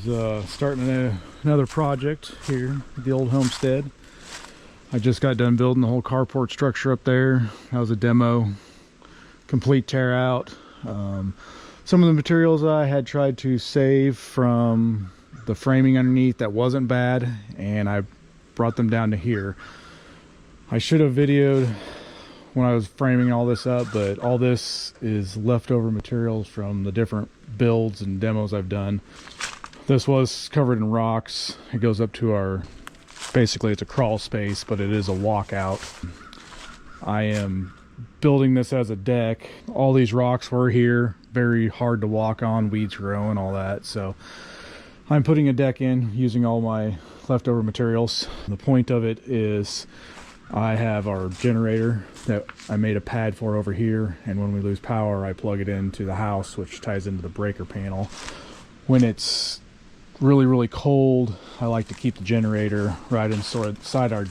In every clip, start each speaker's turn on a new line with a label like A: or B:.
A: was starting another project here at the old homestead. I just got done building the whole carport structure up there. That was a demo, complete tear out. Some of the materials I had tried to save from the framing underneath that wasn't bad, and I brought them down to here. I should have videoed when I was framing all this up, but all this is leftover materials from the different builds and demos I've done. This was covered in rocks. It goes up to our, basically it's a crawl space, but it is a walkout. I am building this as a deck. All these rocks were here, very hard to walk on, weeds growing, all that. So I'm putting a deck in using all my leftover materials. The point of it is I have our generator that I made a pad for over here, and when we lose power I plug it into the house, which ties into the breaker panel. When it's really cold, I like to keep the generator right inside our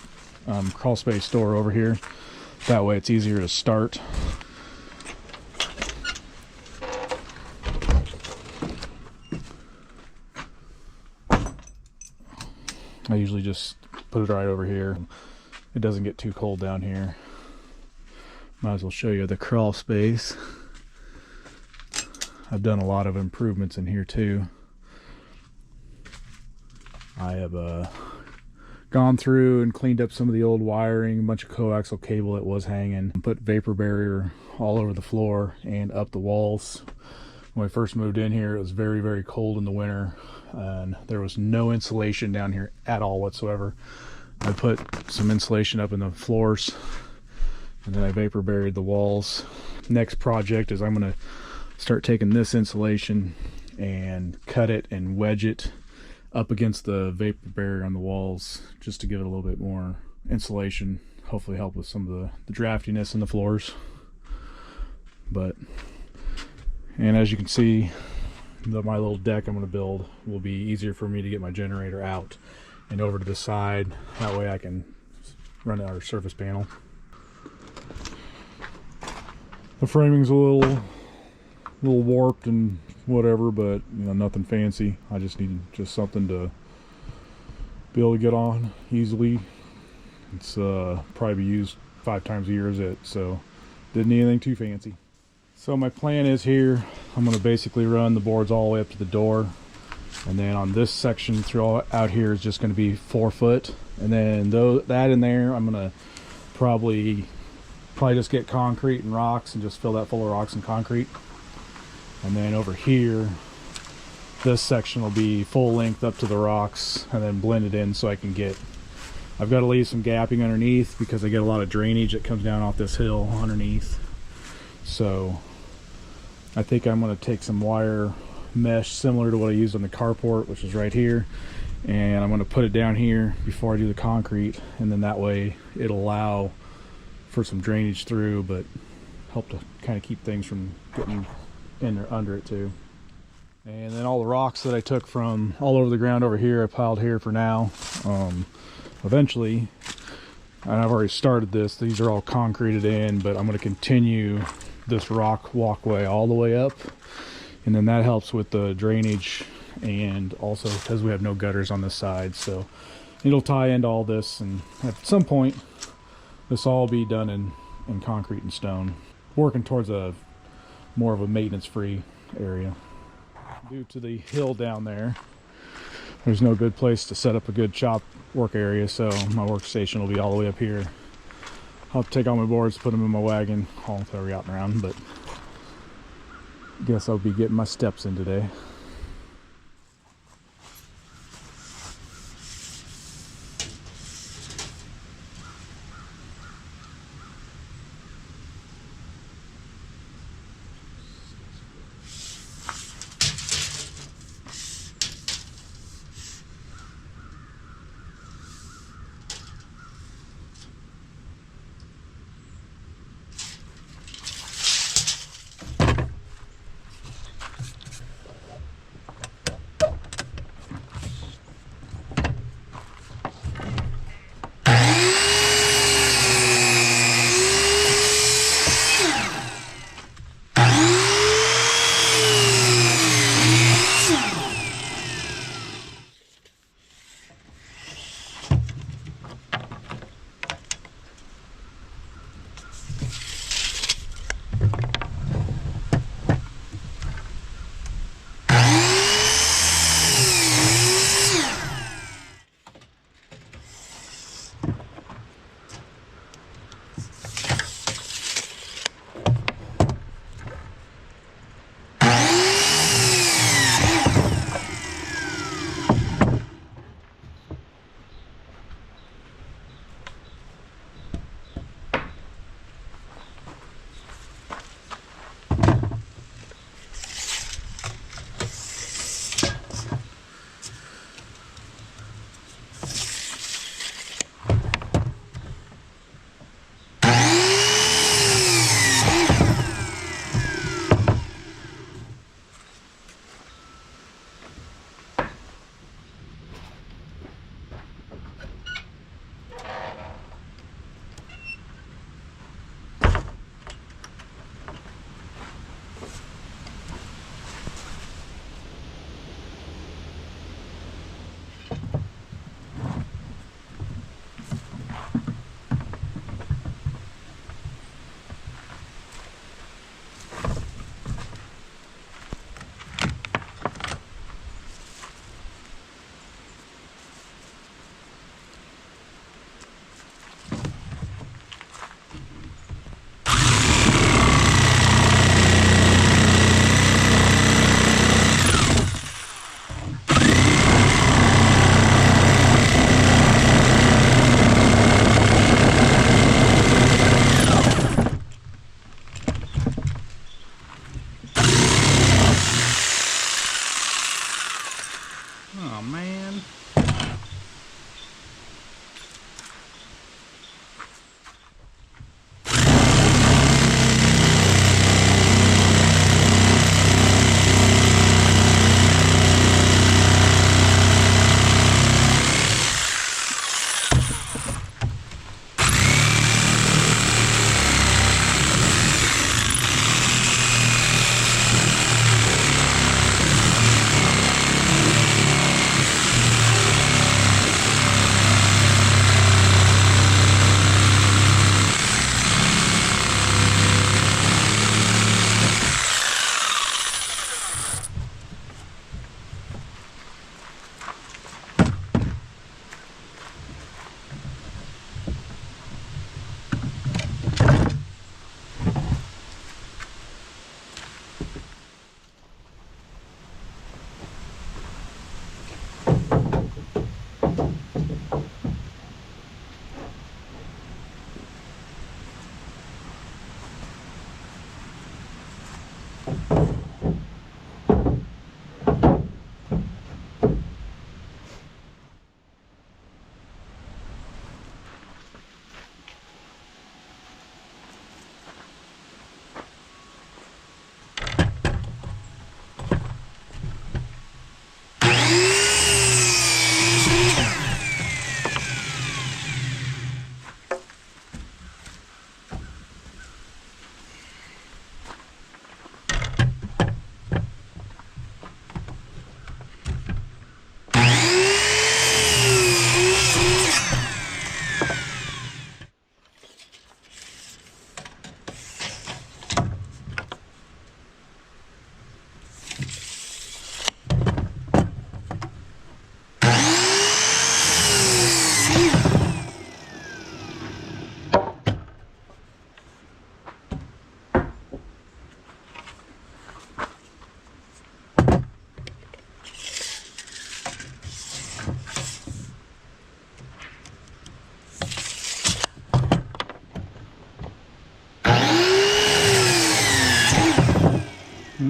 A: crawl space door over here. That way it's easier to start. I usually just put it right over here. It doesn't get too cold down here. Might as well show you the crawl space. I've done a lot of improvements in here too. I have gone through and cleaned up some of the old wiring, a bunch of coaxial cable that was hanging, put vapor barrier all over the floor and up the walls. When I first moved in here, it was very cold in the winter, and there was no insulation down here at all whatsoever. I put some insulation up in the floors, and then I vapor buried the walls. Next project is I'm going to start taking this insulation and cut it and wedge it up against the vapor barrier on the walls, just to give it a little bit more insulation, hopefully help with some of the draftiness in the floors. And as you can see, my little deck I'm going to build will be easier for me to get my generator out and over to the side. That way I can run our surface panel. The framing's a little warped and whatever, but you know, nothing fancy. I just need something to be able to get on easily. It's probably be used 5 times a year as it, so didn't need anything too fancy. So my plan is here, I'm going to basically run the boards all the way up to the door, and then on this section through out here is just going to be 4 foot, and then that in there I'm going to probably just get concrete and rocks and just fill that full of rocks and concrete. And then over here, this section will be full length up to the rocks and then blend it in so I can I've got to leave some gapping underneath because I get a lot of drainage that comes down off this hill underneath. So I think I'm going to take some wire mesh similar to what I used on the carport, which is right here, and I'm going to put it down here before I do the concrete, and then that way it'll allow for some drainage through, but help to kind of keep things from getting in or under it too. And then all the rocks that I took from all over the ground over here I piled here for now. Eventually, and I've already started this, these are all concreted in, but I'm going to continue this rock walkway all the way up, and then that helps with the drainage, and also because we have no gutters on this side, so it'll tie into all this, and at some point this all will be done in concrete and stone, working towards more of a maintenance free area. Due to the hill down there's no good place to set up a good shop work area, so my workstation will be all the way up here. I'll take all my boards, put them in my wagon, haul them till we're out and around, but I guess I'll be getting my steps in today.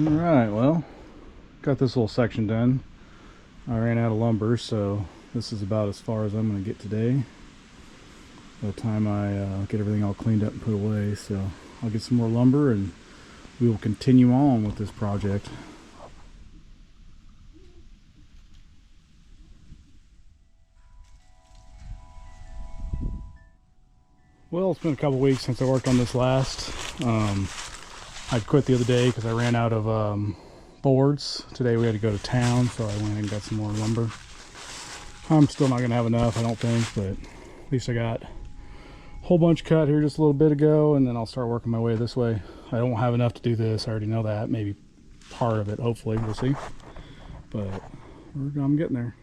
A: Alright, well, got this little section done. I ran out of lumber, so this is about as far as I'm going to get today. By the time I get everything all cleaned up and put away, so I'll get some more lumber and we will continue on with this project. Well, it's been a couple weeks since I worked on this last. I quit the other day because I ran out of boards. Today we had to go to town, so I went and got some more lumber. I'm still not going to have enough, I don't think, but at least I got a whole bunch cut here just a little bit ago, and then I'll start working my way this way. I don't have enough to do this, I already know that. Maybe part of it, hopefully, we'll see. But I'm getting there.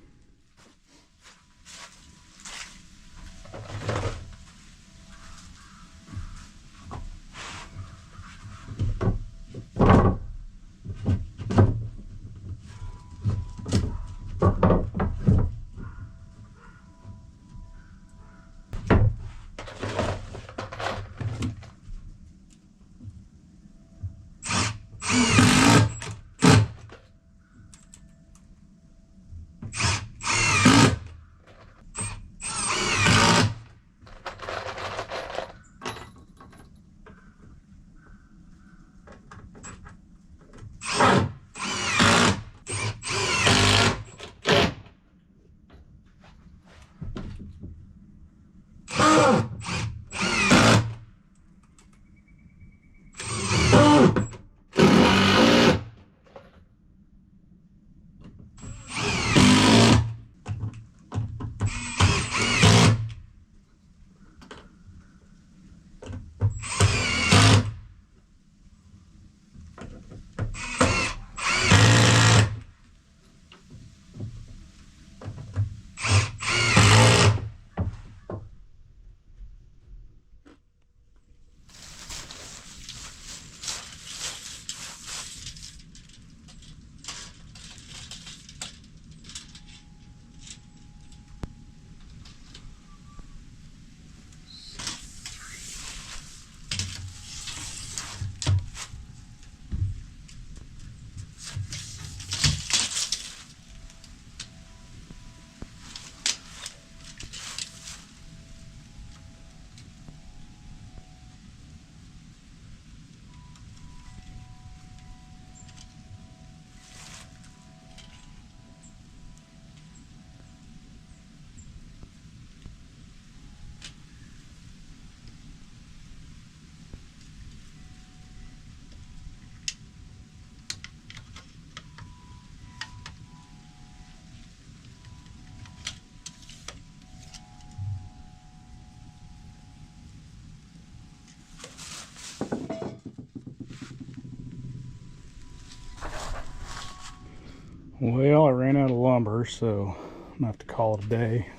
A: Well, I ran out of lumber, so I'm gonna have to call it a day.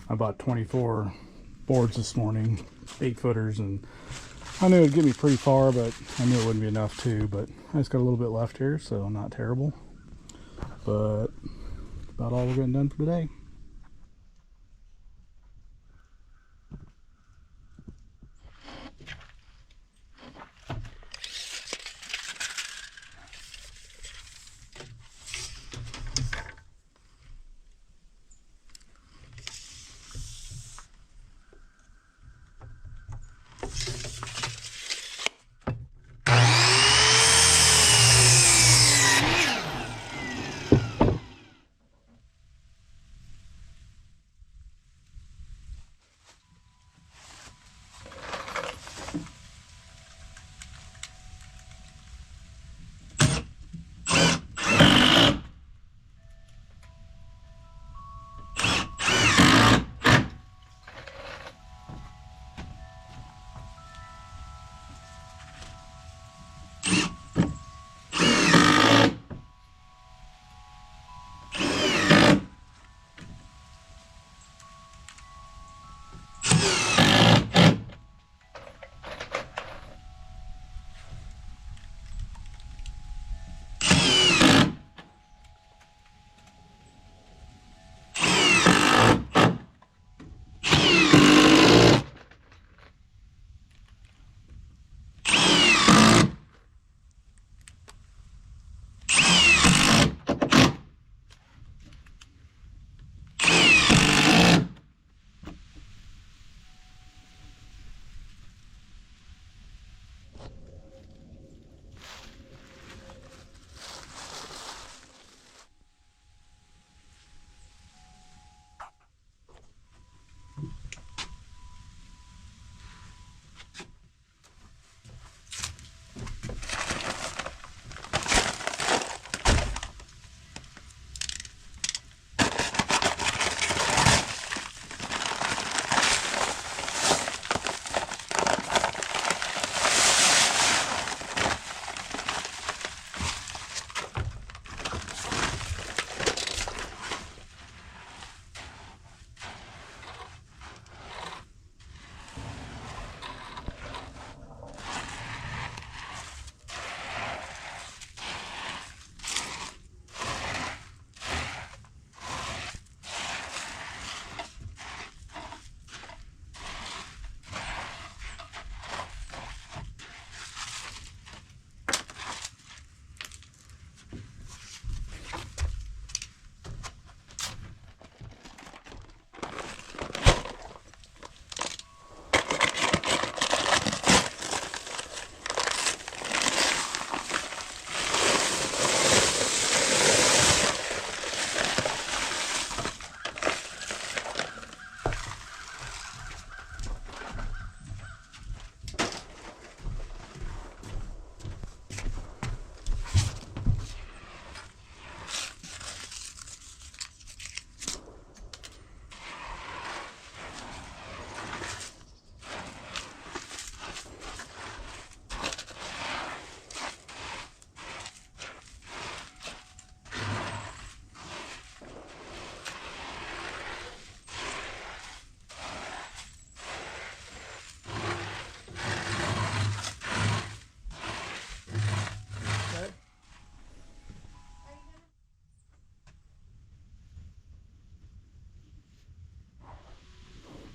A: I bought 24 boards this morning, 8-footers, and I knew it'd get me pretty far, but I knew it wouldn't be enough too. But I just got a little bit left here, so not terrible. But about all we're getting done for today.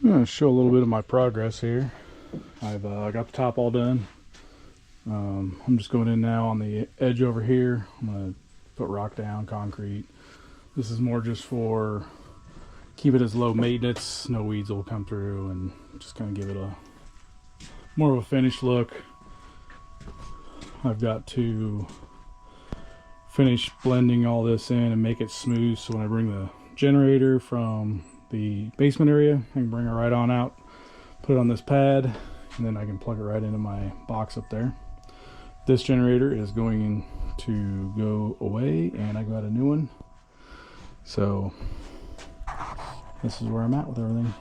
A: I'm going to show a little bit of my progress here. I've got the top all done. I'm just going in now on the edge over here. I'm going to put rock down, concrete. This is more just for keep it as low maintenance, no weeds will come through, and just kind of give it a more of a finished look. I've got to finish blending all this in and make it smooth, so when I bring the generator from the basement area, I can bring it right on out, put it on this pad, and then I can plug it right into my box up there. This generator is going to go away, and I got a new one. So this is where I'm at with everything.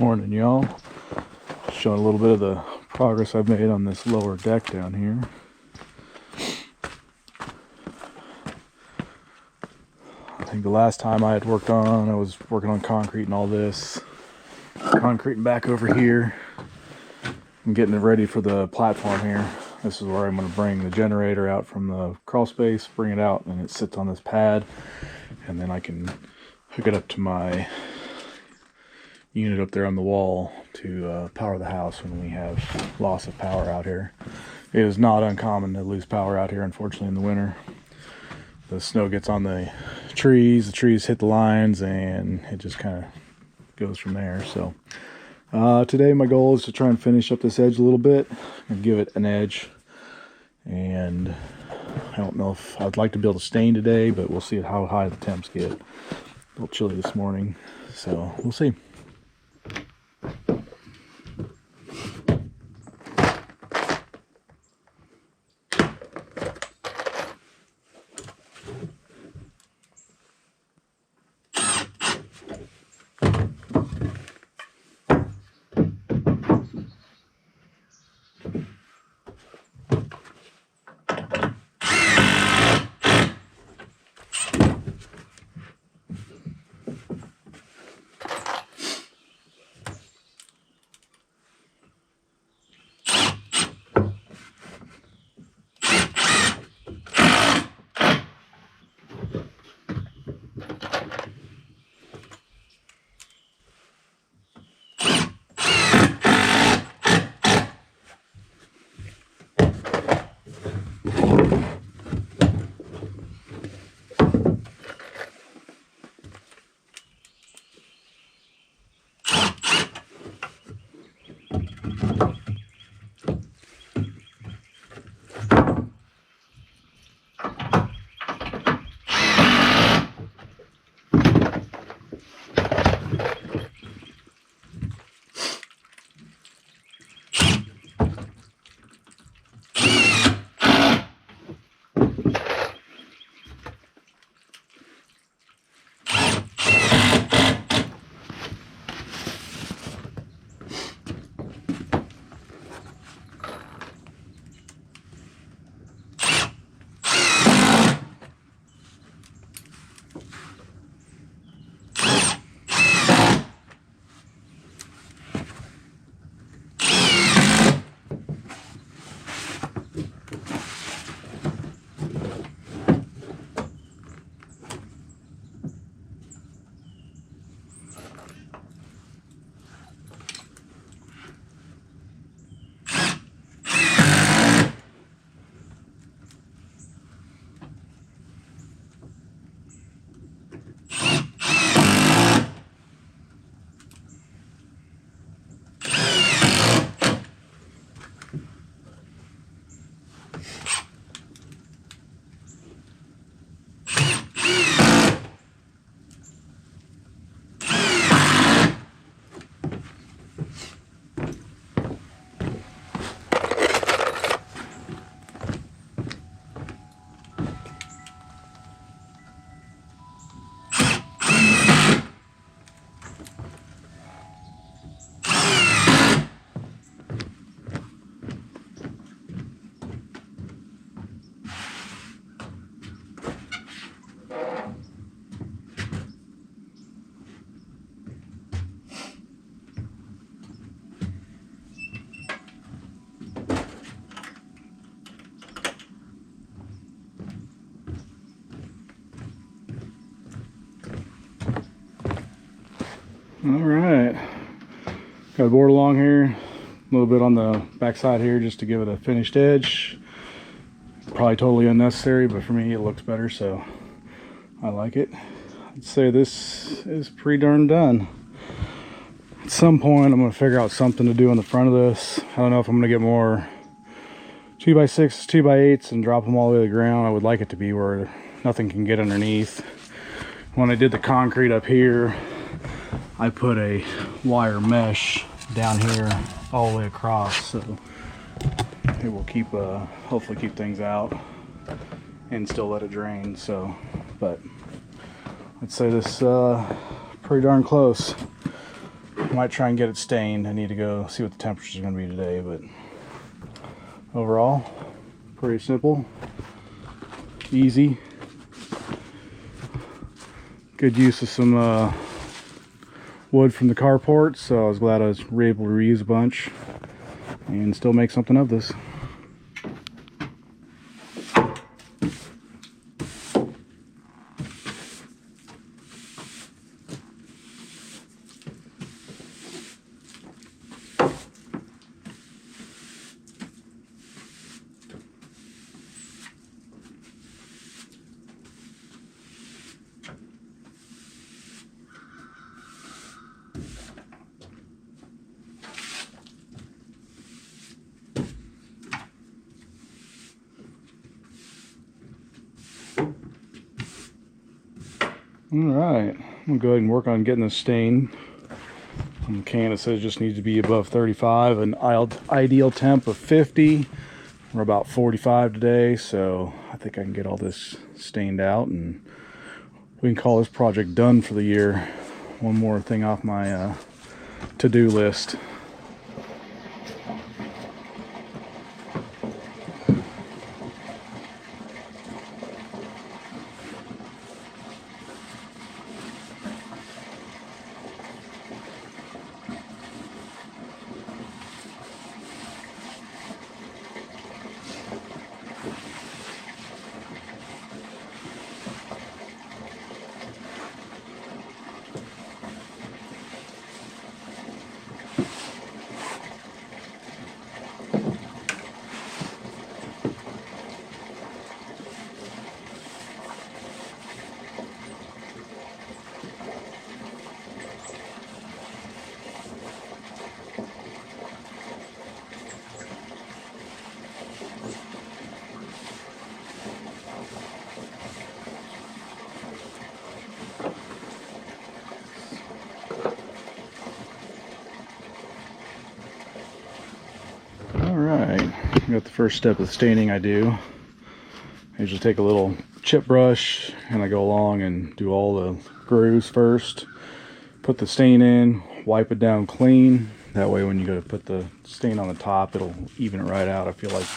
A: Morning, y'all. Showing a little bit of the progress I've made on this lower deck down here. I think the last time I was working on concrete and all this. Concreting back over here. I'm getting it ready for the platform here. This is where I'm going to bring the generator out from the crawl space, bring it out, and it sits on this pad. And then I can hook it up to my unit up there on the wall to power the house when we have loss of power out here. It is not uncommon to lose power out here, unfortunately, in the winter. The snow gets on the trees hit the lines, and it just kind of goes from there. So today my goal is to try and finish up this edge a little bit and give it an edge. And I don't know if I'd like to build a stain today, but we'll see how high the temps get. A little chilly this morning, so we'll see. All right, got a board along here, a little bit on the back side here just to give it a finished edge. Probably totally unnecessary, but for me it looks better, so I like it. I'd say this is pretty darn done. At some point I'm going to figure out something to do on the front of this. I don't know if I'm going to get more 2x6s, 2x8s and drop them all the way to the ground. I would like it to be where nothing can get underneath. When I did the concrete up here, I put a wire mesh down here all the way across, so it will keep hopefully keep things out and still let it drain. So, but I'd say this pretty darn close.
B: Might try and get it stained. I need to go see what the temperature is going to be today, but overall, pretty simple, easy. Good use of some wood from the carport, so I was glad I was able to reuse a bunch and still make something of this. Alright, I'm going to go ahead and work on getting this stained. On the can it says it just needs to be above 35, an ideal temp of 50. We're about 45 today, so I think I can get all this stained out and we can call this project done for the year. One more thing off my to-do list. Alright, got the first step of staining I do. I usually take a little chip brush and I go along and do all the grooves first. Put the stain in, wipe it down clean. That way when you go to put the stain on the top, it'll even it right out. I feel like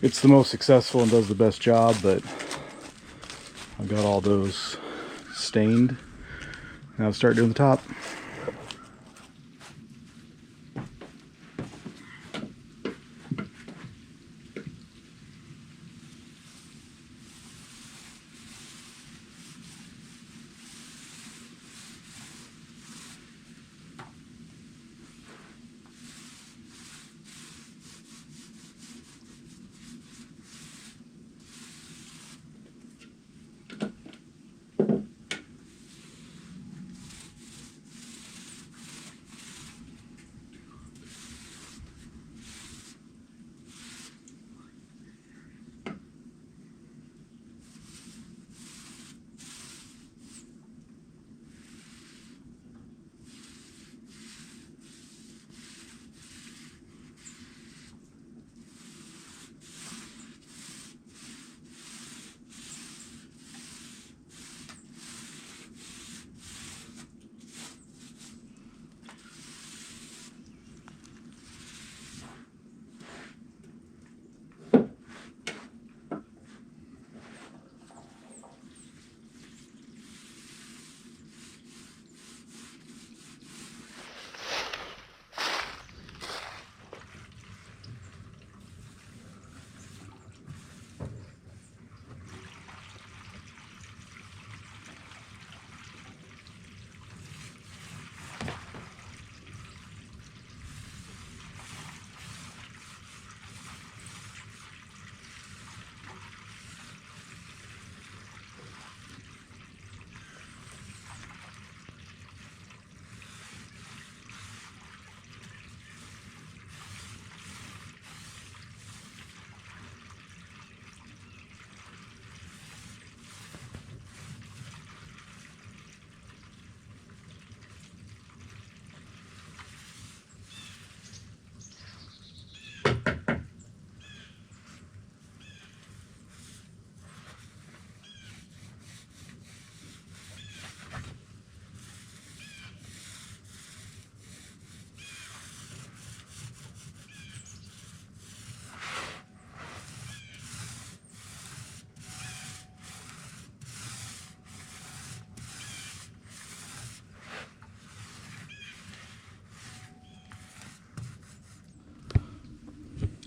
B: it's the most successful and does the best job, but I've got all those stained. Now I'll start doing the top.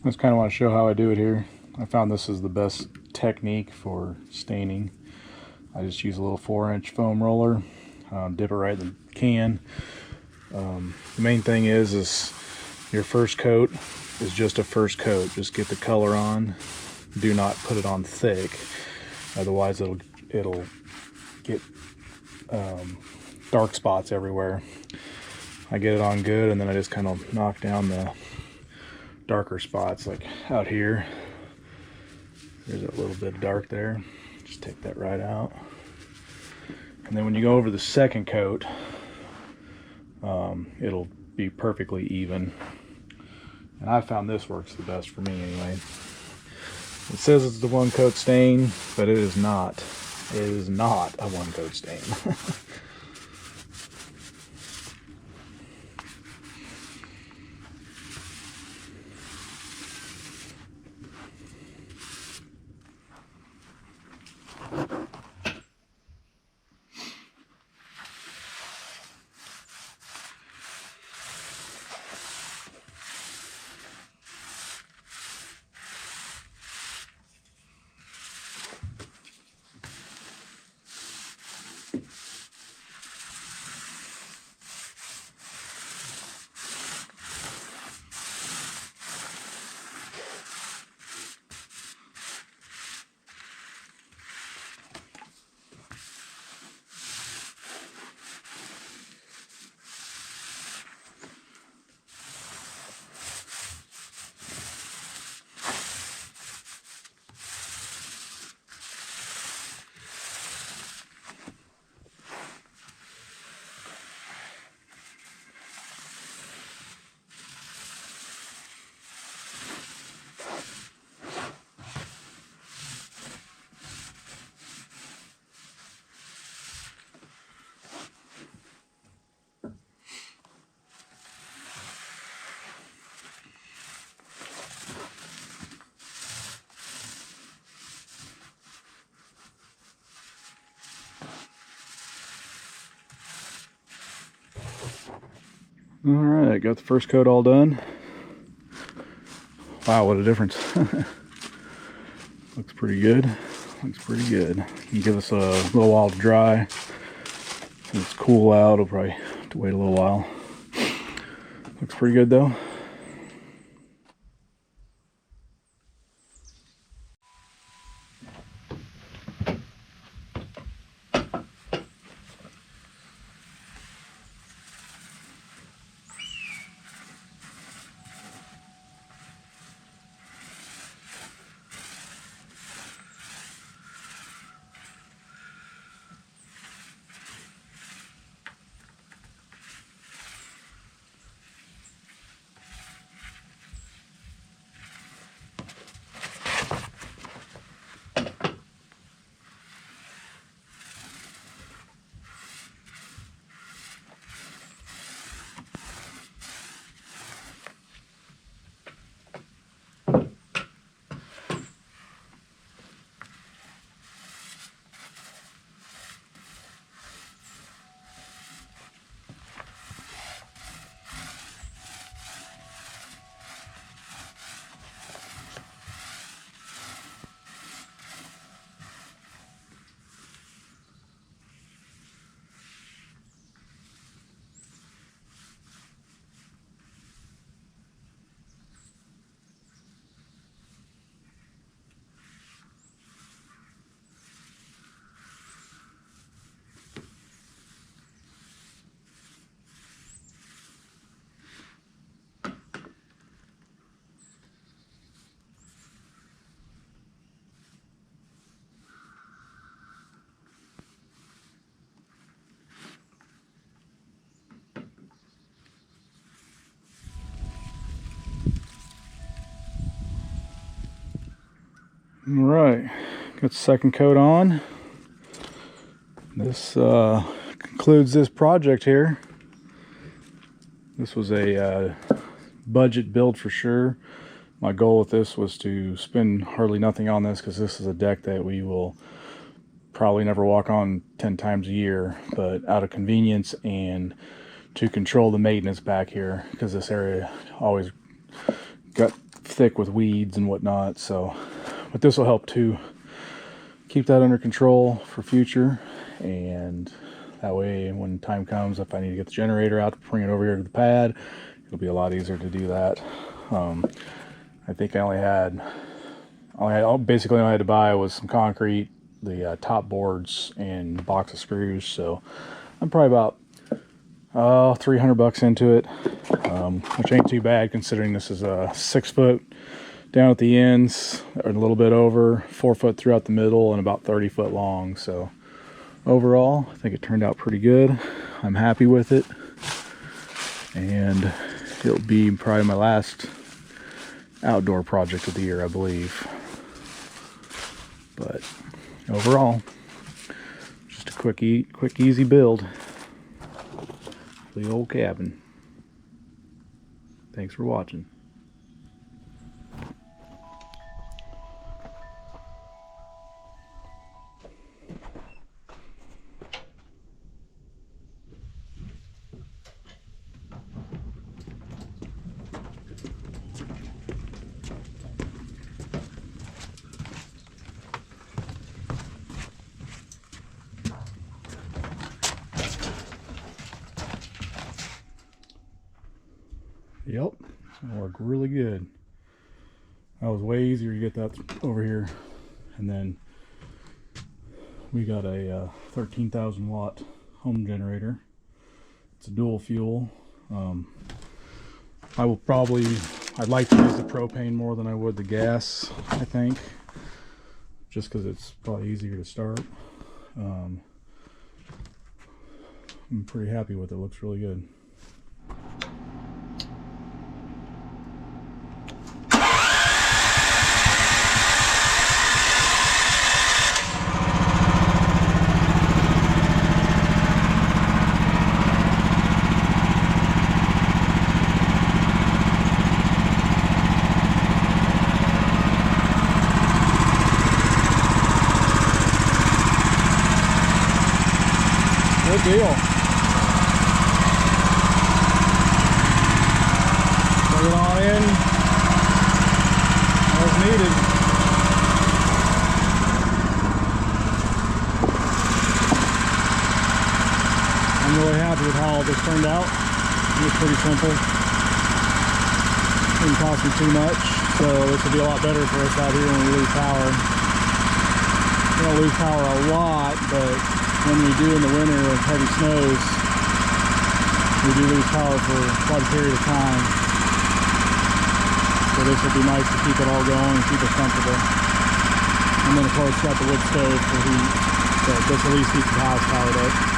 B: Just kind of want to show how I do it here. I found this is the best technique for staining. I just use a little 4-inch foam roller, dip it right in the can. The main thing is your first coat is just a first coat. Just get the color on. Do not put it on thick, otherwise it'll get dark spots everywhere. I get it on good, and then I just kind of knock down the darker spots, like out here. There's a little bit of dark there. Just take that right out. And then when you go over the second coat, it'll be perfectly even. And I found this works the best for me anyway. It says it's the 1-coat stain, but it is not. It is not a 1-coat stain. Alright, got the first coat all done. Wow, what a difference. Looks pretty good. Looks pretty good. Can give us a little while to dry. When it's cool out, it'll probably have to wait a little while. Looks pretty good though. All right, got the second coat on. This concludes this project here. This was a budget build for sure. My goal with this was to spend hardly nothing on this because this is a deck that we will probably never walk on 10 times a year, but out of convenience and to control the maintenance back here, because this area always got thick with weeds and whatnot. So, but this will help to keep that under control for future, and that way when time comes, if I need to get the generator out to bring it over here to the pad, it'll be a lot easier to do that. I think basically all I had to buy was some concrete, the top boards, and a box of screws. So I'm probably about $300 into it, which ain't too bad considering this is a 6 foot down at the ends, or a little bit over, 4 foot throughout the middle, and about 30 foot long. So overall, I think it turned out pretty good. I'm happy with it, and it'll be probably my last outdoor project of the year, I believe. But overall, just a quick easy build for the old cabin. Thanks for watching. Yep, it's gonna work really good. That was way easier to get that over here. And then we got a 13,000 watt home generator. It's a dual fuel. I'd like to use the propane more than I would the gas, I think, just because it's probably easier to start. I'm pretty happy with it. It looks really good. Good deal. Plug it all in as needed. I'm really happy with how all this turned out. It was pretty simple. Didn't cost me too much, so this will be a lot better for us out here when we lose power. We don't lose power a lot, but when we do in the winter with heavy snows, we do lose power for quite a period of time. So this will be nice to keep it all going and keep us comfortable. And then of course got the wood stove for heat, so this at least keeps the house powered up.